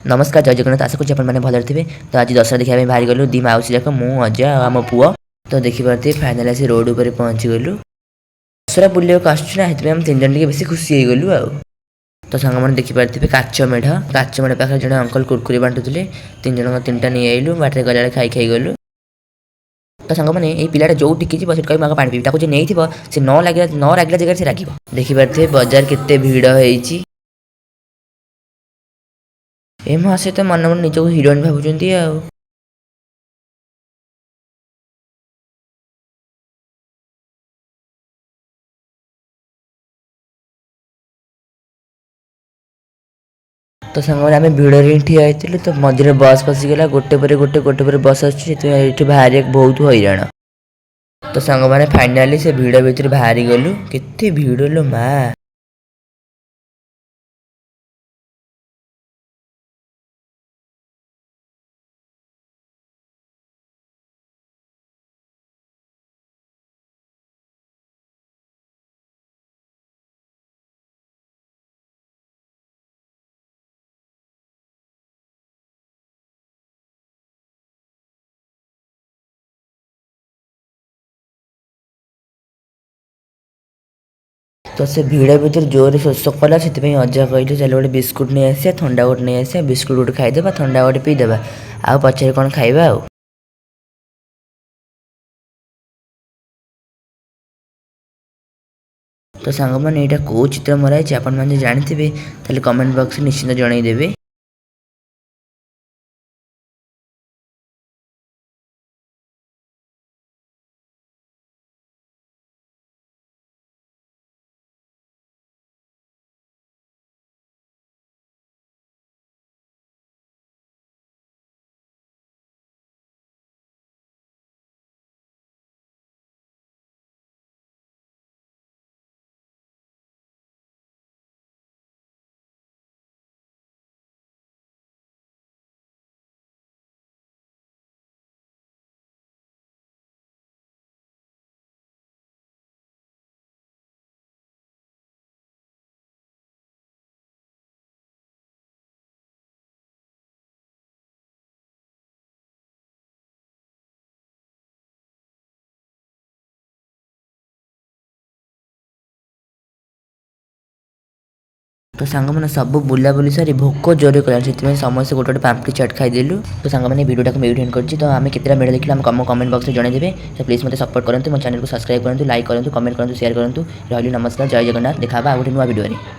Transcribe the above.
नमस्कार जय जगन्नाथ आशा करुँ आपने भल थे। तो आज दशहरा देखा बाहरी गलु दी मौसी जाक मु अजा आम पुओ तो देखिपे फाइनाल आसी रोड उपर पहुँची गलु दशहरा बुल्ले आसुना हम तीन जन बेस खुशी हो गलु। तो सांग मैंने देखिपे काच मेढ़ पाखे जड़े अंकल कुरकुरी बांटुले तीन जन तीन टा नहीं आइलु बाटे गला खाई खाई गलु। तो सांग मैंने ये पिलाटा जो टिकी कहीं माग पानी पीबी ताको नहीं सी न रागिला जगह से राग देखिपे बजार केते भिड़ होती ए मासे तो मन मन निजक हिरोइन भावुंट आ। तो सांग आम भिड़ ठिया होती तो मझे बस पशिगला गोटे पर गोटे बस आसती बाहर बहुत हईराण। तो सांग मैंने फाइनाली से भिड़ भितर बाहरी गलु केते भिड़ लो माँ। तो से भिड़ भर जोर शोष कला से अजा कहले चल गोटे बिस्कुट नहीं आसा थंडा गोटे नहीं आसा बिस्कुट गोटे खाईदे थंडा गोटे पीदे आ पचारे कौन खाइबा। तो सांग मैंने यहाँ कौ चित्र मराई आपण मैंने जानते कमेंट बॉक्स निश्चिंत जनईदेवे। तो सांग मैंने सब बुला बुली सारी भोक जोर कला से समस्त गोटे गोटे पाम्पटी चाट खाईदेलु। तो सांग मैंने वीडियो को एंड कर तो आम केतटा मेढ़ देखिए आम कमेंट बॉक्स में जनईदेवे। तो प्लीज मत सपोर्ट करूँ मो चैनल को सब्सक्राइब करूँ लाइक करूँ कमेंट करूँ शेयर करूँ। रही नमस्कार जय जगन्नाथ देखा गोटे नुआ वीडियो।